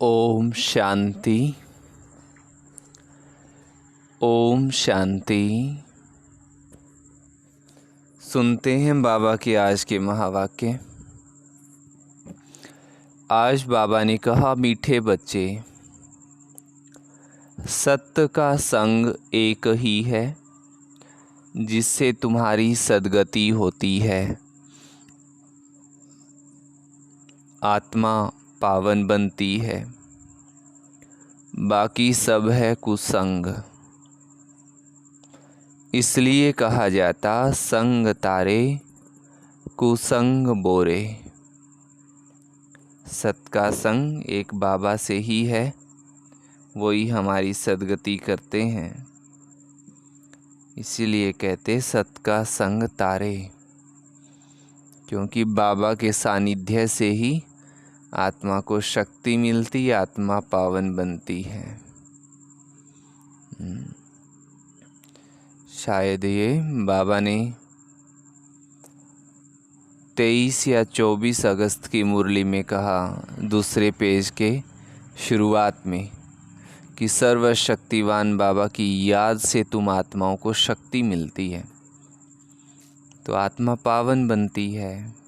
ओम शांति। ओम शांति। सुनते हैं बाबा के आज के महावाक्य। आज बाबा ने कहा, मीठे बच्चे, सत्य का संग एक ही है जिससे तुम्हारी सद्गति होती है। आत्मा पावन बनती है, बाकी सब है कुसंग। इसलिए कहा जाता, संग तारे कुसंग बोरे। सत का संग एक बाबा से ही है, वही हमारी सद्गति करते हैं। इसीलिए कहते सत का संग तारे, क्योंकि बाबा के सानिध्य से ही आत्मा को शक्ति मिलती, आत्मा पावन बनती है। शायद ये बाबा ने 23 या 24 अगस्त की मुरली में कहा, दूसरे पेज के शुरुआत में, कि सर्वशक्तिवान बाबा की याद से तुम आत्माओं को शक्ति मिलती है, तो आत्मा पावन बनती है।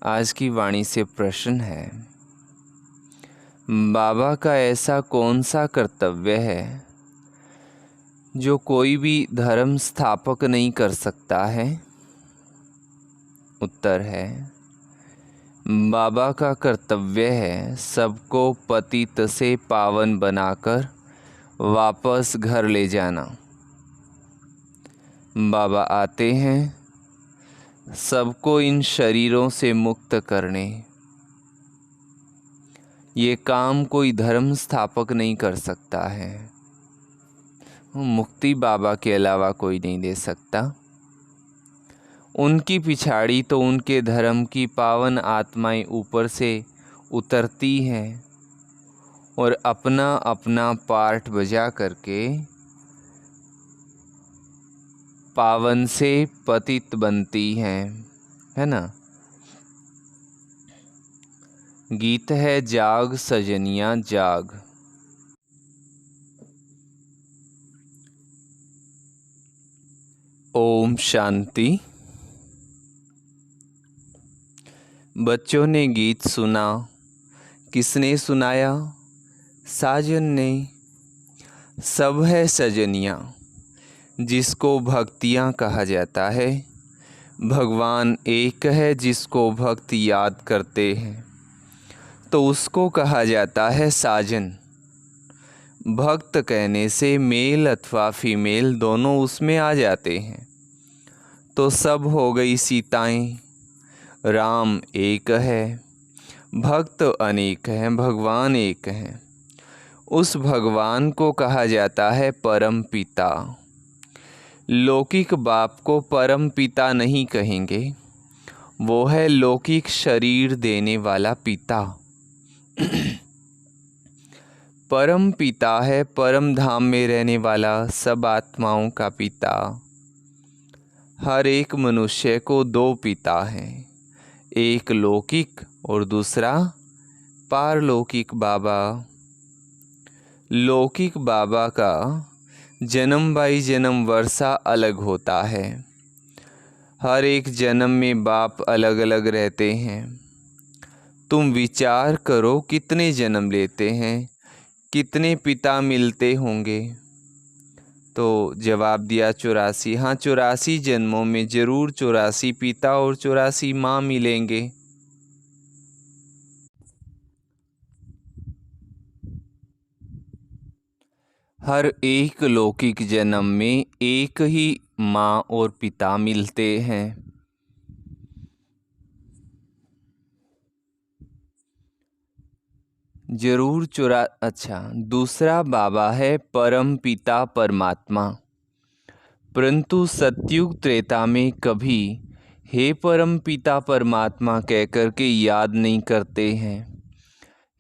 आज की वाणी से प्रश्न है, बाबा का ऐसा कौन सा कर्तव्य है जो कोई भी धर्म स्थापक नहीं कर सकता है? उत्तर है, बाबा का कर्तव्य है सबको पतित से पावन बनाकर वापस घर ले जाना। बाबा आते हैं सबको इन शरीरों से मुक्त करने। ये काम कोई धर्म स्थापक नहीं कर सकता है। मुक्ति बाबा के अलावा कोई नहीं दे सकता। उनकी पिछाड़ी तो उनके धर्म की पावन आत्माएं ऊपर से उतरती हैं और अपना अपना पार्ट बजा करके पावन से पतित बनती हैं, है ना। गीत है, जाग सजनिया जाग। ओम शांति। बच्चों ने गीत सुना। किसने सुनाया? साजन ने। सब है सजनिया, जिसको भक्तियाँ कहा जाता है। भगवान एक है जिसको भक्त याद करते हैं, तो उसको कहा जाता है साजन। भक्त कहने से मेल अथवा फीमेल दोनों उसमें आ जाते हैं। तो सब हो गई सीताएं। राम एक है, भक्त अनेक हैं, भगवान एक हैं। उस भगवान को कहा जाता है परम पिता। लौकिक बाप को परम पिता नहीं कहेंगे, वो है लौकिक शरीर देने वाला पिता। परम पिता है परम धाम में रहने वाला सब आत्माओं का पिता। हर एक मनुष्य को दो पिता हैं, एक लौकिक और दूसरा पारलौकिक बाबा। लौकिक बाबा का जन्म बाई जन्म वर्षा अलग होता है। हर एक जन्म में बाप अलग अलग रहते हैं। तुम विचार करो, कितने जन्म लेते हैं, कितने पिता मिलते होंगे? तो जवाब दिया 84। हाँ, 84 जन्मों में जरूर 84 पिता और 84 माँ मिलेंगे। हर एक लौकिक जन्म में एक ही माँ और पिता मिलते हैं। जरूर अच्छा, दूसरा बाबा है परम पिता परमात्मा। परंतु सतयुग त्रेता में कभी हे परम पिता परमात्मा कहकर के याद नहीं करते हैं।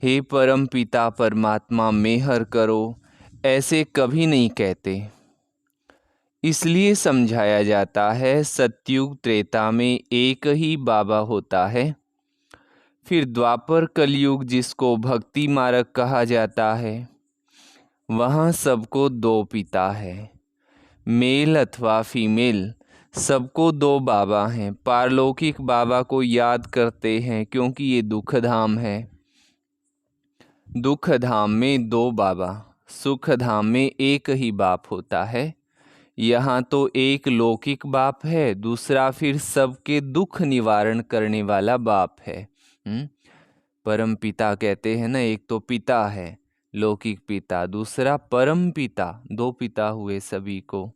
हे परम पिता परमात्मा मेहर करो, ऐसे कभी नहीं कहते। इसलिए समझाया जाता है सतयुग त्रेता में एक ही बाबा होता है, फिर द्वापर कलयुग जिसको भक्ति मार्ग कहा जाता है, वहाँ सबको दो पिता है, मेल अथवा फीमेल, सबको दो बाबा हैं। पारलौकिक बाबा को याद करते हैं क्योंकि ये दुख धाम है। दुख धाम में दो बाबा, सुख धाम में एक ही बाप होता है। यहाँ तो एक लौकिक बाप है, दूसरा फिर सबके दुख निवारण करने वाला बाप है। परम पिता कहते हैं ना, एक तो पिता है लौकिक पिता, दूसरा परम पिता, दो पिता हुए सभी को,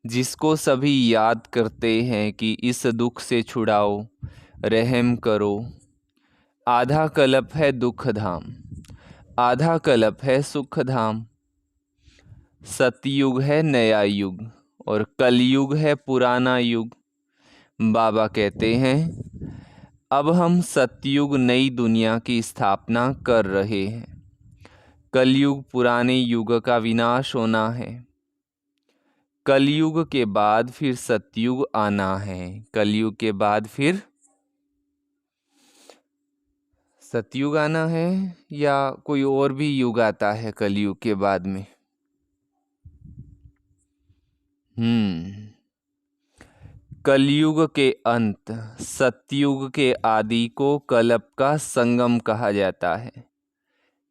जिसको सभी याद करते हैं कि इस दुख से छुड़ाओ, रहम करो। आधा कल्प है दुख धाम, आधा कल्प है सुख धाम। सतयुग है नया युग और कलयुग है पुराना युग। बाबा कहते हैं अब हम सतयुग नई दुनिया की स्थापना कर रहे हैं। कलयुग पुराने युग का विनाश होना है। कलयुग के बाद फिर सतयुग आना है। कलयुग के बाद फिर सतयुग आना है, या कोई और भी युग आता है कलयुग के बाद में? कलयुग के अंत, सतयुग के आदि को कल्प का संगम कहा जाता है।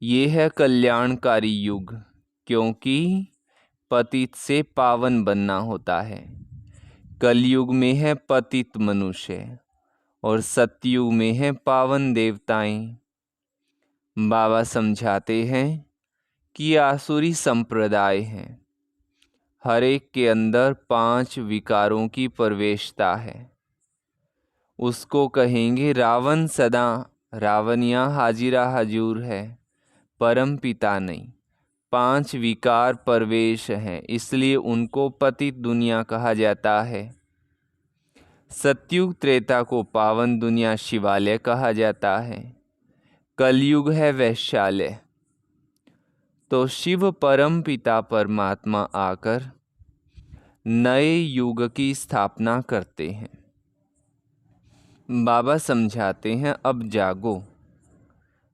ये है कल्याणकारी युग, क्योंकि पतित से पावन बनना होता है। कलयुग में है पतित मनुष्य और सतयुग में है पावन देवताएं। बाबा समझाते हैं कि आसुरी संप्रदाय हैं, हर एक के अंदर 5 विकारों की प्रवेशता है। उसको कहेंगे रावण सदा, रावण यहाँ हाजिरा हजूर है, परम पिता नहीं। 5 विकार प्रवेश हैं, इसलिए उनको पतित दुनिया कहा जाता है। सतयुग त्रेता को पावन दुनिया शिवालय कहा जाता है। कलयुग है वैश्यालय। तो शिव परम पिता परमात्मा आकर नए युग की स्थापना करते हैं। बाबा समझाते हैं अब जागो,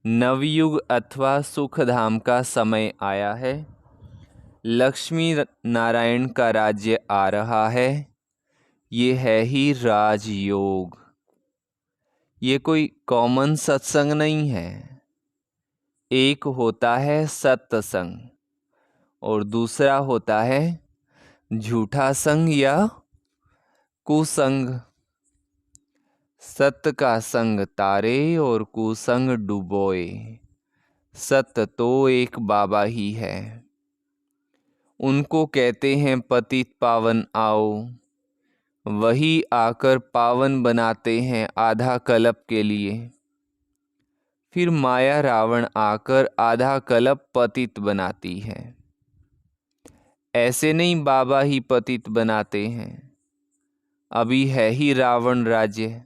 नवयुग अथवा सुख धाम का समय आया है। लक्ष्मी नारायण का राज्य आ रहा है। ये है ही राजयोग। ये कोई कॉमन सत्संग नहीं है। एक होता है सत्संग और दूसरा होता है झूठा संग या कुसंग। सत्य का संग तारे और कुसंग डुबोए। सत्य तो एक बाबा ही है। उनको कहते हैं पतित पावन आओ, वही आकर पावन बनाते हैं आधा कल्प के लिए। फिर माया रावण आकर आधा कल्प पतित बनाती है। ऐसे नहीं बाबा ही पतित बनाते हैं। अभी है ही रावण राज्य।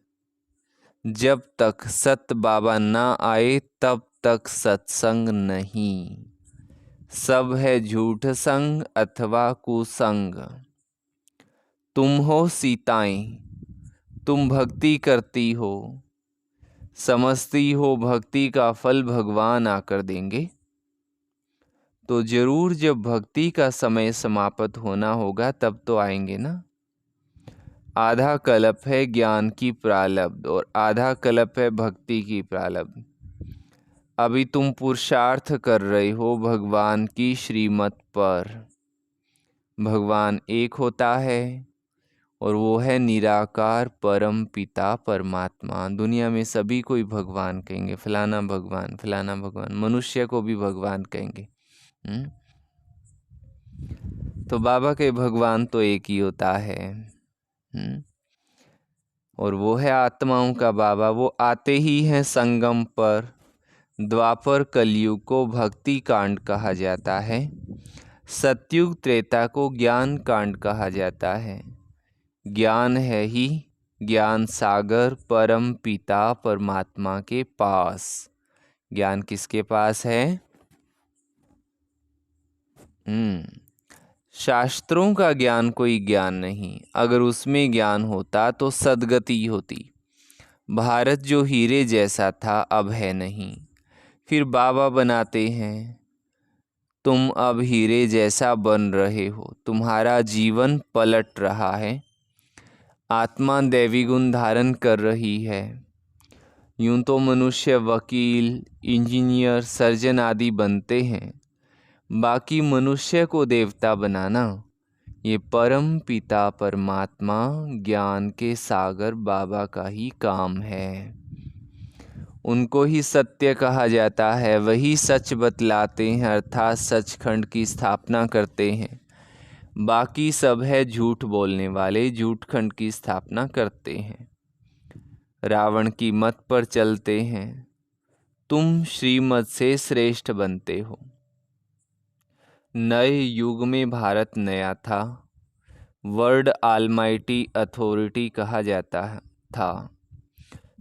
जब तक सत बाबा ना आए तब तक सत्संग नहीं। सब है झूठ संग अथवा कुसंग। तुम हो सीताएं, तुम भक्ति करती हो, समझती हो भक्ति का फल भगवान आकर देंगे, तो जरूर जब भक्ति का समय समाप्त होना होगा तब तो आएंगे ना। आधा कल्प है ज्ञान की प्रारब्ध और आधा कल्प है भक्ति की प्रारब्ध। अभी तुम पुरुषार्थ कर रहे हो भगवान की श्रीमत पर। भगवान एक होता है और वो है निराकार परम पिता परमात्मा। दुनिया में सभी कोई भगवान कहेंगे, फलाना भगवान, फलाना भगवान। मनुष्य को भी भगवान कहेंगे। तो बाबा के भगवान तो एक ही होता है। और वो है आत्माओं का बाबा। वो आते ही हैं संगम पर। द्वापर कलयुग को भक्ति कांड कहा जाता है। सतयुग त्रेता को ज्ञान कांड कहा जाता है। ज्ञान है ही ज्ञान सागर परम पिता परमात्मा के पास। ज्ञान किसके पास है? शास्त्रों का ज्ञान कोई ज्ञान नहीं। अगर उसमें ज्ञान होता तो सद्गति होती। भारत जो हीरे जैसा था अब है नहीं। फिर बाबा बनाते हैं, तुम अब हीरे जैसा बन रहे हो, तुम्हारा जीवन पलट रहा है, आत्मा दैवी गुण धारण कर रही है। यूं तो मनुष्य वकील, इंजीनियर, सर्जन आदि बनते हैं, बाकी मनुष्य को देवता बनाना ये परम पिता परमात्मा ज्ञान के सागर बाबा का ही काम है। उनको ही सत्य कहा जाता है, वही सच बतलाते हैं, अर्थात सचखंड की स्थापना करते हैं। बाकी सब है झूठ बोलने वाले, झूठ खंड की स्थापना करते हैं, रावण की मत पर चलते हैं। तुम श्रीमत से श्रेष्ठ बनते हो। नए युग में भारत नया था, वर्ल्ड ऑलमाइटी अथॉरिटी कहा जाता था।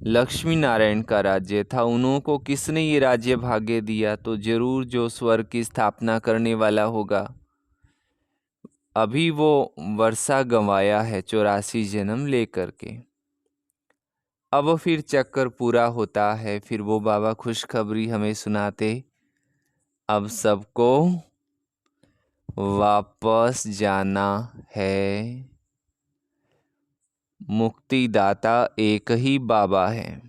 लक्ष्मी नारायण का राज्य था। उन्हों को किसने ये राज्य भाग्य दिया? तो जरूर जो स्वर्ग की स्थापना करने वाला होगा। अभी वो वर्षा गंवाया है 84 जन्म लेकर के। अब फिर चक्कर पूरा होता है, फिर वो बाबा खुशखबरी हमें सुनाते, अब सबको वापस जाना है। मुक्तिदाता एक ही बाबा है,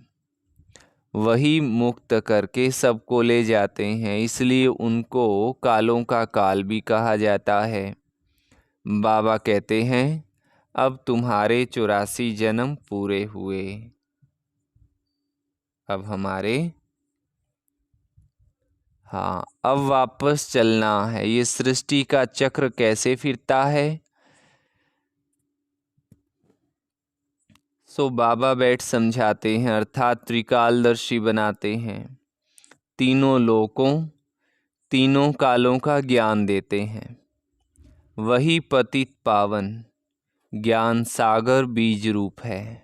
वही मुक्त करके सबको ले जाते हैं, इसलिए उनको कालों का काल भी कहा जाता है। बाबा कहते हैं अब तुम्हारे 84 जन्म पूरे हुए, अब हमारे अब वापस चलना है। ये सृष्टि का चक्र कैसे फिरता है? सो बाबा बैठ समझाते हैं, अर्थात त्रिकालदर्शी बनाते हैं। तीनों लोकों, तीनों कालों का ज्ञान देते हैं। वही पतित पावन ज्ञान सागर बीज रूप है,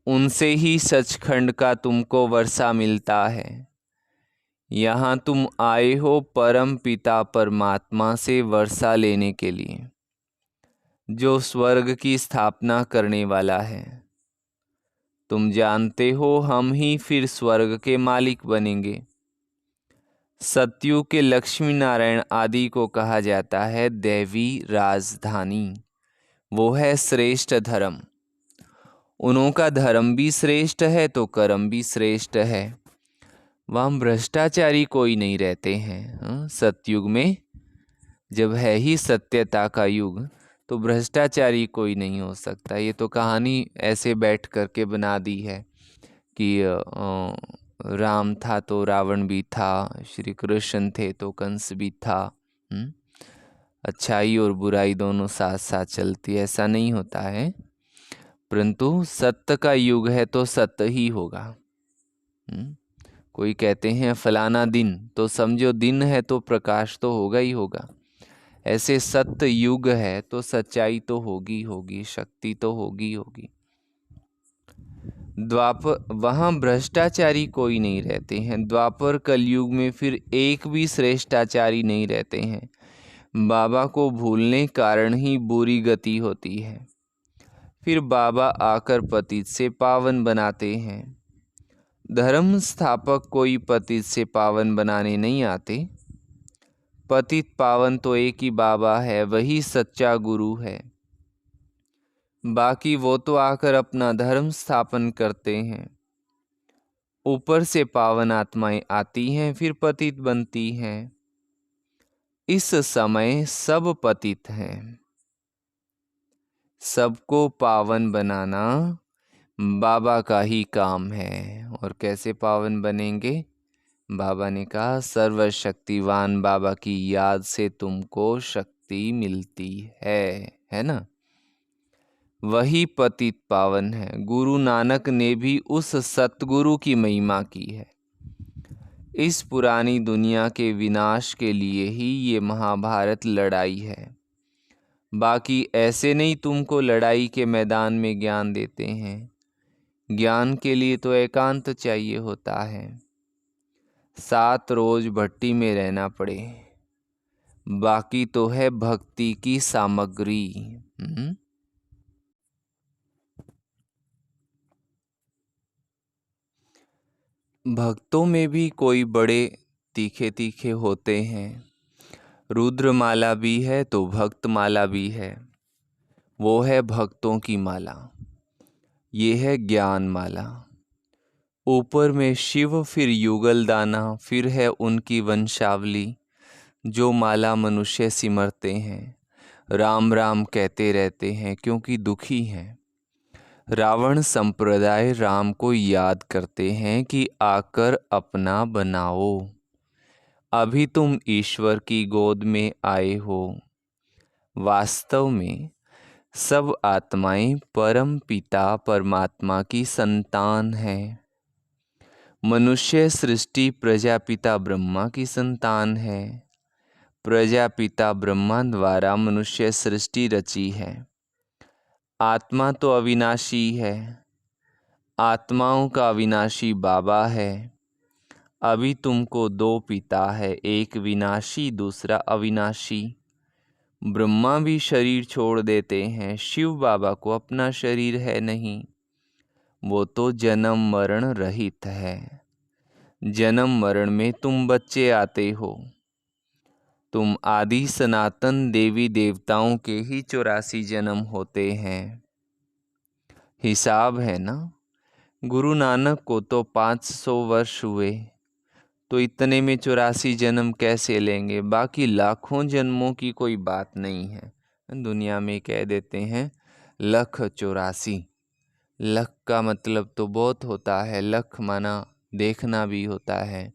उनसे ही सचखंड का तुमको वर्षा मिलता है। यहाँ तुम आए हो परम पिता परमात्मा से वर्षा लेने के लिए, जो स्वर्ग की स्थापना करने वाला है। तुम जानते हो हम ही फिर स्वर्ग के मालिक बनेंगे। सतयुग के लक्ष्मी नारायण आदि को कहा जाता है दैवी राजधानी। वो है श्रेष्ठ धर्म। उन्हों का धर्म भी श्रेष्ठ है तो कर्म भी श्रेष्ठ है। वहाँ भ्रष्टाचारी कोई नहीं रहते हैं। सतयुग में जब है ही सत्यता का युग, तो भ्रष्टाचारी कोई नहीं हो सकता। ये तो कहानी ऐसे बैठ करके बना दी है कि राम था तो रावण भी था, श्री कृष्ण थे तो कंस भी था। अच्छाई और बुराई दोनों साथ साथ चलती, ऐसा नहीं होता है। परंतु सत्य का युग है तो सत्य ही होगा। कोई कहते हैं फलाना दिन, तो समझो दिन है तो प्रकाश तो होगा ही होगा। ऐसे सत्य युग है तो सच्चाई तो होगी होगी, शक्ति तो होगी होगी। द्वापर वहाँ भ्रष्टाचारी कोई नहीं रहते हैं। द्वापर कलयुग में फिर एक भी श्रेष्ठाचारी नहीं रहते हैं। बाबा को भूलने कारण ही बुरी गति होती है। फिर बाबा आकर पतित से पावन बनाते हैं। धर्म स्थापक कोई पतित से पावन बनाने नहीं आते। पतित पावन तो एक ही बाबा है, वही सच्चा गुरु है। बाकी वो तो आकर अपना धर्म स्थापन करते हैं। ऊपर से पावन आत्माएं आती हैं, फिर पतित बनती हैं। इस समय सब पतित हैं। सबको पावन बनाना बाबा का ही काम है। और कैसे पावन बनेंगे? बाबा ने कहा सर्वशक्तिवान बाबा की याद से तुमको शक्ति मिलती है ना। वही पतित पावन है। गुरु नानक ने भी उस सतगुरु की महिमा की है। इस पुरानी दुनिया के विनाश के लिए ही ये महाभारत लड़ाई है। बाकी ऐसे नहीं तुमको लड़ाई के मैदान में ज्ञान देते हैं। ज्ञान के लिए तो एकांत चाहिए होता है। 7 रोज भट्टी में रहना पड़े, बाकी तो है भक्ति की सामग्री। भक्तों में भी कोई बड़े तीखे तीखे होते हैं। रुद्रमाला भी है तो भक्तमाला भी है। वो है भक्तों की माला, ये है ज्ञान माला। ऊपर में शिव, फिर युगल दाना, फिर है उनकी वंशावली। जो माला मनुष्य सिमरते हैं, राम राम कहते रहते हैं क्योंकि दुखी हैं। रावण संप्रदाय राम को याद करते हैं कि आकर अपना बनाओ। अभी तुम ईश्वर की गोद में आए हो। वास्तव में सब आत्माएं परम पिता परमात्मा की संतान हैं। मनुष्य सृष्टि प्रजापिता ब्रह्मा की संतान है। प्रजापिता ब्रह्मा द्वारा मनुष्य सृष्टि रची है। आत्मा तो अविनाशी है। आत्माओं का अविनाशी बाबा है। अभी तुमको दो पिता है, एक विनाशी दूसरा अविनाशी। ब्रह्मा भी शरीर छोड़ देते हैं, शिव बाबा को अपना शरीर है नहीं। वो तो जन्म मरण रहित है। जन्म मरण में तुम बच्चे आते हो। तुम आदि सनातन देवी देवताओं के ही 84 जन्म होते हैं। हिसाब है ना। गुरु नानक को तो 500 वर्ष हुए, तो इतने में 84 जन्म कैसे लेंगे। बाकी लाखों जन्मों की कोई बात नहीं है। दुनिया में कह देते हैं 1,84,00,000। लख का मतलब तो बहुत होता है। लख माना देखना भी होता है,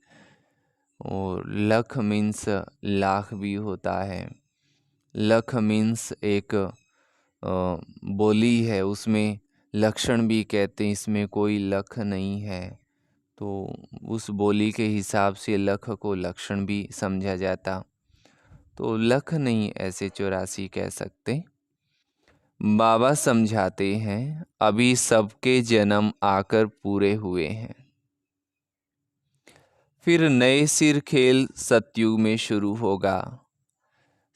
और लख मीन्स लाख भी होता है। लख मीन्स एक बोली है, उसमें लक्षण भी कहते हैं। इसमें कोई लख नहीं है, तो उस बोली के हिसाब से लख को लक्षण भी समझा जाता। तो लख नहीं, ऐसे 84 कह सकते। बाबा समझाते हैं अभी सबके जन्म आकर पूरे हुए हैं। फिर नए सिर खेल सतयुग में शुरू होगा।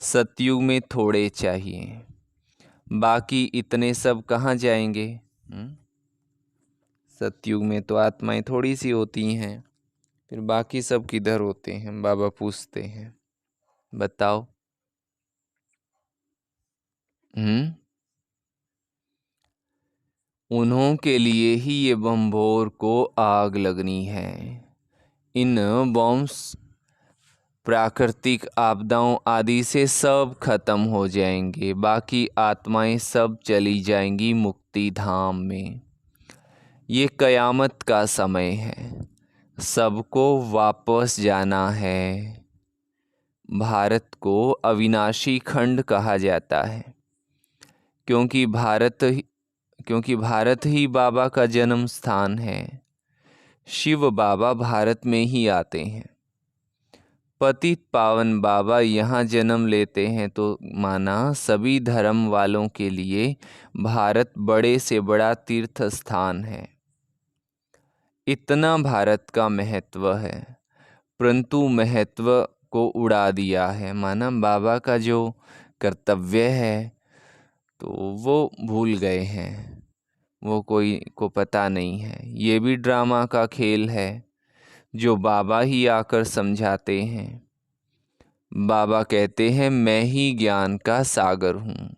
सतयुग में थोड़े चाहिए, बाकी इतने सब कहाँ जाएंगे। सतयुग में तो आत्माएं थोड़ी सी होती हैं, फिर बाकी सब किधर होते हैं। बाबा पूछते हैं, बताओ। उन्हों के लिए ही ये बम्भोर को आग लगनी है। इन बॉम्ब्स प्राकृतिक आपदाओं आदि से सब खत्म हो जाएंगे। बाकी आत्माएं सब चली जाएंगी मुक्ति धाम में। ये कयामत का समय है, सबको वापस जाना है। भारत को अविनाशी खंड कहा जाता है, क्योंकि भारत ही बाबा का जन्म स्थान है। शिव बाबा भारत में ही आते हैं। पतित पावन बाबा यहाँ जन्म लेते हैं, तो माना सभी धर्म वालों के लिए भारत बड़े से बड़ा तीर्थ स्थान है। इतना भारत का महत्व है, परंतु महत्व को उड़ा दिया है। माना बाबा का जो कर्तव्य है तो वो भूल गए हैं, वो कोई को पता नहीं है। ये भी ड्रामा का खेल है जो बाबा ही आकर समझाते हैं। बाबा कहते हैं मैं ही ज्ञान का सागर हूँ।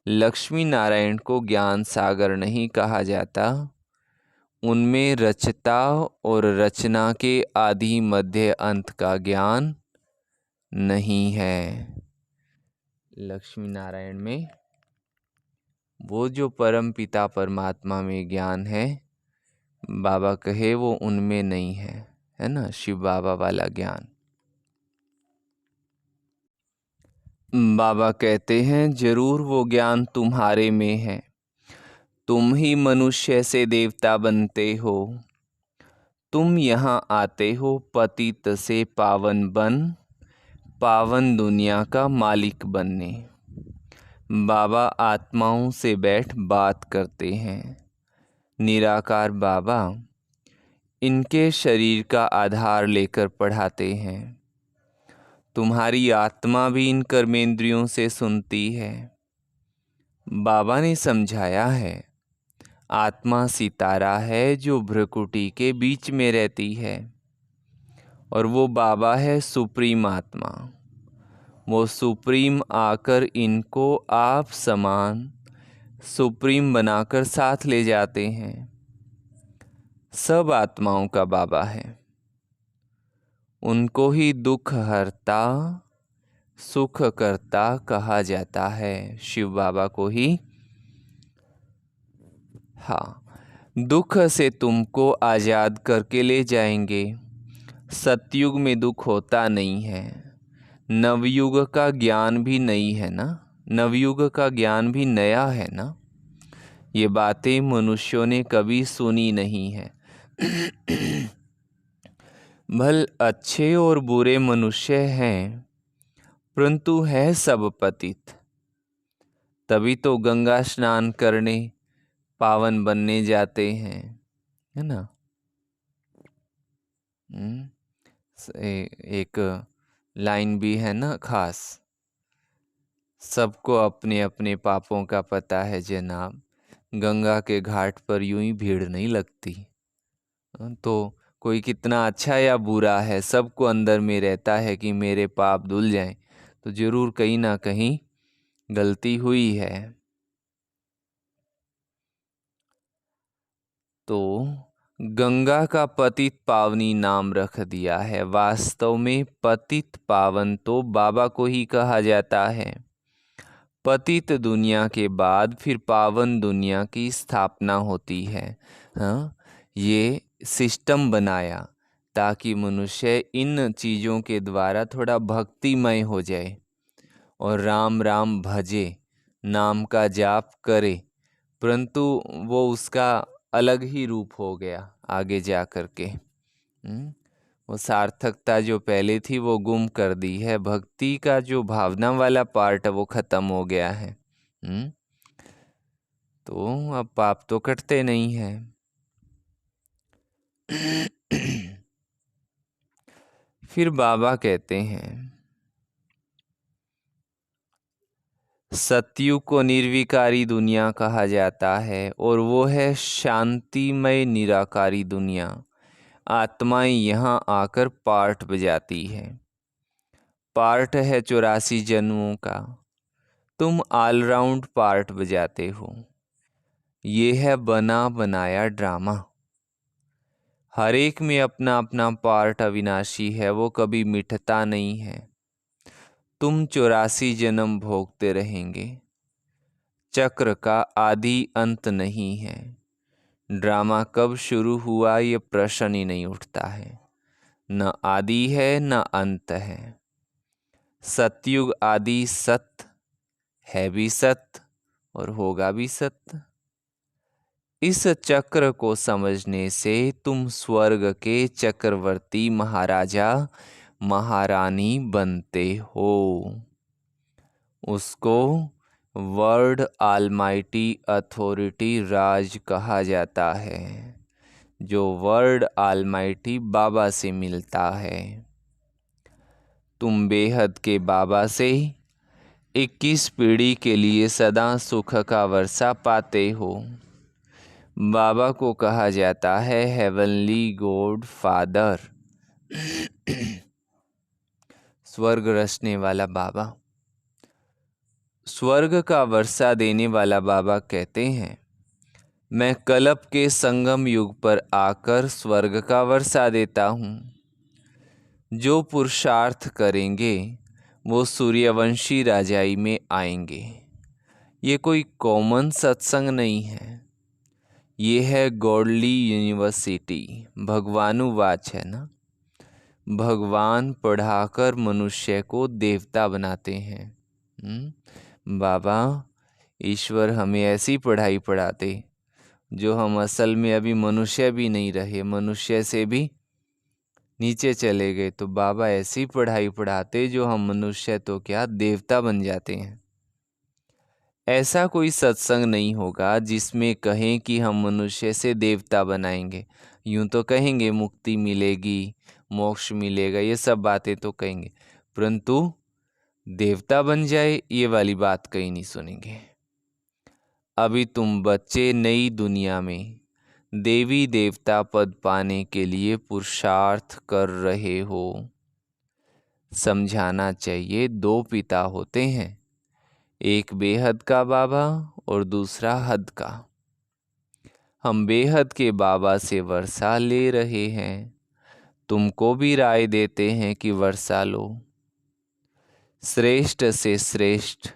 लक्ष्मी नारायण को ज्ञान सागर नहीं कहा जाता। उनमें रचता और रचना के आदि मध्य अंत का ज्ञान नहीं है। लक्ष्मी नारायण में वो जो परम पिता परमात्मा में ज्ञान है, बाबा कहे वो उनमें नहीं है, है ना, शिव बाबा वाला ज्ञान। बाबा कहते हैं जरूर वो ज्ञान तुम्हारे में है। तुम ही मनुष्य से देवता बनते हो। तुम यहाँ आते हो पतित से पावन बन, पावन दुनिया का मालिक बनने। बाबा आत्माओं से बैठ बात करते हैं। निराकार बाबा इनके शरीर का आधार लेकर पढ़ाते हैं। तुम्हारी आत्मा भी इन कर्मेंद्रियों से सुनती है। बाबा ने समझाया है आत्मा सितारा है जो भ्रकुटी के बीच में रहती है, और वो बाबा है सुप्रीम आत्मा। वो सुप्रीम आकर इनको आप समान सुप्रीम बनाकर साथ ले जाते हैं। सब आत्माओं का बाबा है। उनको ही दुख हरता सुख करता कहा जाता है। शिव बाबा को ही। हाँ, दुख से तुमको आज़ाद करके ले जाएंगे। सतयुग में दुख होता नहीं है। नवयुग का ज्ञान भी नई है ना, नवयुग का ज्ञान भी नया है ना। ये बातें मनुष्यों ने कभी सुनी नहीं है। भल अच्छे और बुरे मनुष्य हैं, परंतु है सब पतित। तभी तो गंगा स्नान करने पावन बनने जाते हैं, है ना। एक लाइन भी है ना खास, सबको अपने अपने पापों का पता है जनाब, गंगा के घाट पर यूं ही भीड़ नहीं लगती। तो कोई कितना अच्छा या बुरा है, सबको अंदर में रहता है कि मेरे पाप धुल जाएं, तो जरूर कहीं ना कहीं गलती हुई है। तो गंगा का पतित पावनी नाम रख दिया है। वास्तव में पतित पावन तो बाबा को ही कहा जाता है। पतित दुनिया के बाद फिर पावन दुनिया की स्थापना होती है। हाँ, ये सिस्टम बनाया ताकि मनुष्य इन चीज़ों के द्वारा थोड़ा भक्तिमय हो जाए और राम राम भजे, नाम का जाप करे। परंतु वो उसका अलग ही रूप हो गया आगे जा कर के। वो सार्थकता जो पहले थी वो गुम कर दी है। भक्ति का जो भावना वाला पार्ट है वो खत्म हो गया है। तो अब पाप तो कटते नहीं है। फिर बाबा कहते हैं सतयुग को निर्विकारी दुनिया कहा जाता है, और वो है शांतिमय निराकारी दुनिया। आत्माएं यहाँ आकर पार्ट बजाती है। पार्ट है 84 जन्मों का। तुम ऑलराउंड पार्ट बजाते हो। ये है बना बनाया ड्रामा। हर एक में अपना अपना पार्ट अविनाशी है, वो कभी मिटता नहीं है। तुम 84 जन्म भोगते रहेंगे। चक्र का आदि अंत नहीं है। ड्रामा कब शुरू हुआ ये प्रश्न ही नहीं उठता है। न आदि है न अंत है। सतयुग आदि सत्य है भी सत्य और होगा भी सत्य। इस चक्र को समझने से तुम स्वर्ग के चक्रवर्ती महाराजा महारानी बनते हो। उसको वर्ल्ड ऑलमाइटी अथॉरिटी राज कहा जाता है, जो वर्ल्ड ऑलमाइटी बाबा से मिलता है। तुम बेहद के बाबा से 21 पीढ़ी के लिए सदा सुख का वर्षा पाते हो। बाबा को कहा जाता है हेवनली गॉड फादर, स्वर्ग रचने वाला बाबा, स्वर्ग का वर्षा देने वाला बाबा कहते हैं मैं कल्प के संगम युग पर आकर स्वर्ग का वर्षा देता हूँ। जो पुरुषार्थ करेंगे वो सूर्यवंशी राजाई में आएंगे। ये कोई कॉमन सत्संग नहीं है, ये है गॉडली यूनिवर्सिटी। भगवानुवाच है ना, भगवान पढ़ाकर मनुष्य को देवता बनाते हैं। बाबा ईश्वर हमें ऐसी पढ़ाई पढ़ाते जो हम असल में अभी मनुष्य भी नहीं रहे, मनुष्य से भी नीचे चले गए। तो बाबा ऐसी पढ़ाई पढ़ाते जो हम मनुष्य तो क्या देवता बन जाते हैं। ऐसा कोई सत्संग नहीं होगा जिसमें कहें कि हम मनुष्य से देवता बनाएंगे। यूं तो कहेंगे मुक्ति मिलेगी, मोक्ष मिलेगा, ये सब बातें तो कहेंगे, परंतु देवता बन जाए ये वाली बात कहीं नहीं सुनेंगे। अभी तुम बच्चे नई दुनिया में देवी देवता पद पाने के लिए पुरुषार्थ कर रहे हो। समझाना चाहिए, दो पिता होते हैं, एक बेहद का बाबा और दूसरा हद का। हम बेहद के बाबा से वर्षा ले रहे हैं, तुमको भी राय देते हैं कि वर्षा लो। श्रेष्ठ से श्रेष्ठ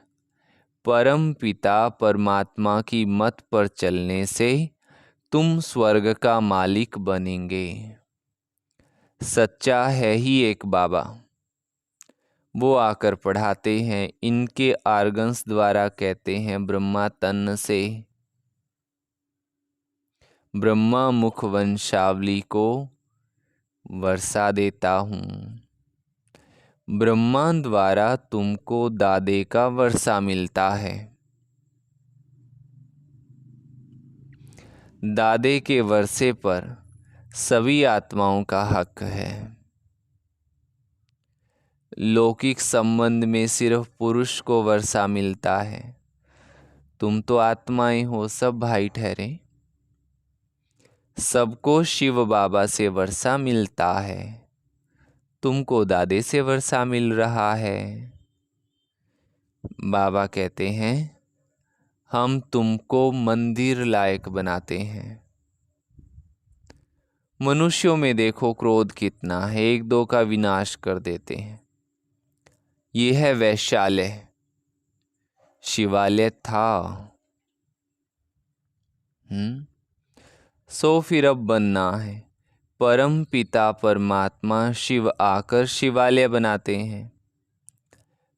परम पिता परमात्मा की मत पर चलने से तुम स्वर्ग का मालिक बनेंगे। सच्चा है ही एक बाबा, वो आकर पढ़ाते हैं। इनके आर्गन्स द्वारा कहते हैं, ब्रह्मा तन से ब्रह्मा मुख वंशावली को वर्षा देता हूँ। ब्रह्मा द्वारा तुमको दादे का वर्षा मिलता है। दादे के वर्षे पर सभी आत्माओं का हक है। लौकिक संबंध में सिर्फ पुरुष को वर्षा मिलता है। तुम तो आत्माएं हो, सब भाई ठहरे। सबको शिव बाबा से वर्षा मिलता है, तुमको दादे से वर्षा मिल रहा है। बाबा कहते हैं, हम तुमको मंदिर लायक बनाते हैं। मनुष्यों में देखो क्रोध कितना है, एक दो का विनाश कर देते हैं। ये है वैशाल्य। शिवालय था, सो फिर अब बनना है। परम पिता परमात्मा शिव आकर शिवालय बनाते हैं।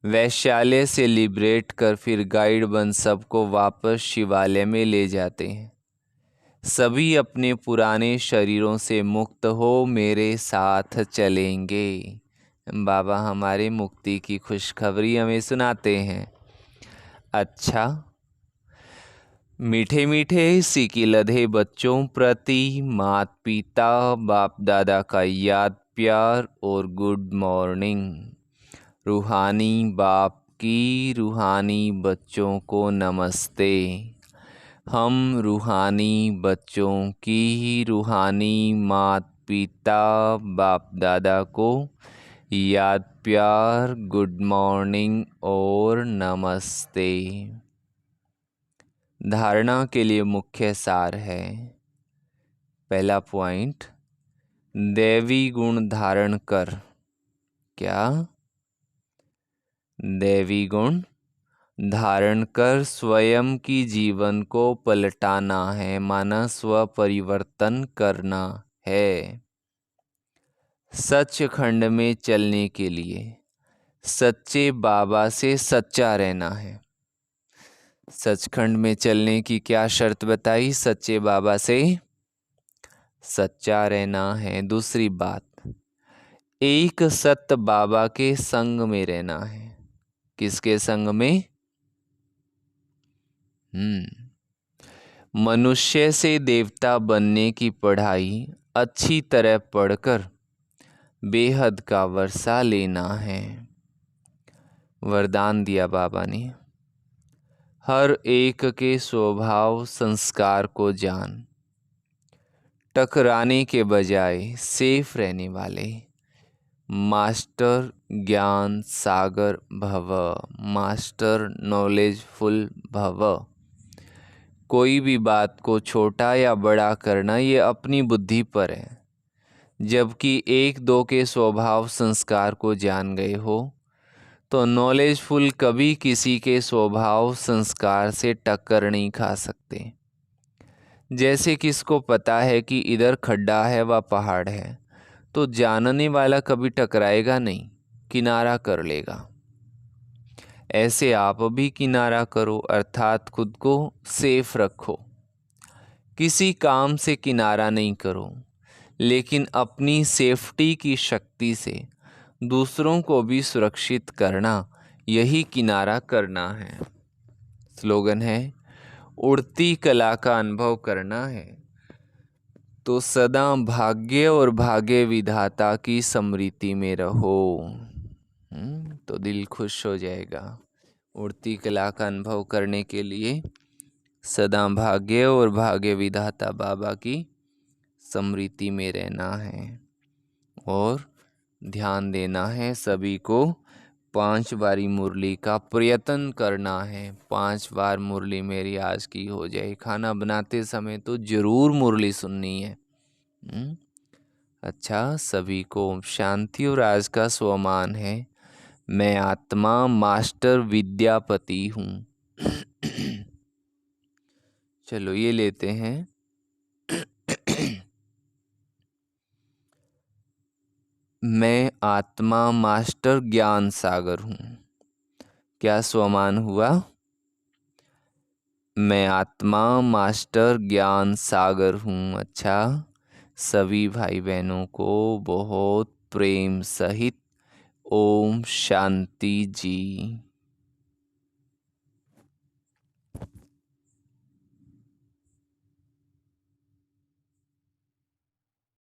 वैशाल्य से लिबरेट कर फिर गाइड बन सबको वापस शिवालय में ले जाते हैं। सभी अपने पुराने शरीरों से मुक्त हो मेरे साथ चलेंगे। बाबा हमारे मुक्ति की खुशखबरी हमें सुनाते हैं। अच्छा, मीठे मीठे सीकी लधे बच्चों प्रति माता पिता बाप दादा का याद प्यार और गुड मॉर्निंग। रूहानी बाप की रूहानी बच्चों को नमस्ते। हम रूहानी बच्चों की रूहानी माता पिता बाप दादा को याद प्यार गुड मॉर्निंग और नमस्ते। धारणा के लिए मुख्य सार है। पहला पॉइंट, दैवी गुण धारण कर। क्या? दैवी गुण धारण कर स्वयं की जीवन को पलटाना है, माना स्व परिवर्तन करना है। सचखंड में चलने के लिए सच्चे बाबा से सच्चा रहना है। सचखंड में चलने की क्या शर्त बताई? सच्चे बाबा से सच्चा रहना है। दूसरी बात, एक सत्य बाबा के संग में रहना है। किसके संग में? मनुष्य से देवता बनने की पढ़ाई अच्छी तरह पढ़कर बेहद का वर्षा लेना है। वरदान दिया बाबा ने, हर एक के स्वभाव संस्कार को जान, टकराने के बजाय सेफ रहने वाले मास्टर ज्ञान सागर भव, मास्टर नॉलेजफुल भव। कोई भी बात को छोटा या बड़ा करना ये अपनी बुद्धि पर है। जबकि एक दो के स्वभाव संस्कार को जान गए हो तो नॉलेजफुल कभी किसी के स्वभाव संस्कार से टक्कर नहीं खा सकते। जैसे किसको पता है कि इधर खड्डा है व पहाड़ है, तो जानने वाला कभी टकराएगा नहीं, किनारा कर लेगा। ऐसे आप भी किनारा करो, अर्थात खुद को सेफ रखो। किसी काम से किनारा नहीं करो, लेकिन अपनी सेफ्टी की शक्ति से दूसरों को भी सुरक्षित करना, यही किनारा करना है। स्लोगन है, उड़ती कला का अनुभव करना है तो सदा भाग्य और भाग्य विधाता की स्मृति में रहो। तो दिल खुश हो जाएगा। उड़ती कला का अनुभव करने के लिए सदा भाग्य और भाग्य विधाता बाबा की स्मृति में रहना है और ध्यान देना है। सभी को 5 बारी मुरली का प्रयत्न करना है। 5 बार मुरली मेरी आज की हो जाए। खाना बनाते समय तो जरूर मुरली सुननी है। अच्छा, सभी को ओम शांति। और आज का स्वमान है, मैं आत्मा मास्टर विद्यापति हूँ। चलो ये लेते हैं। मैं आत्मा मास्टर ज्ञान सागर हूँ। क्या स्वमान हुआ? मैं आत्मा मास्टर ज्ञान सागर हूँ। अच्छा, सभी भाई बहनों को बहुत प्रेम सहित ओम शांति जी।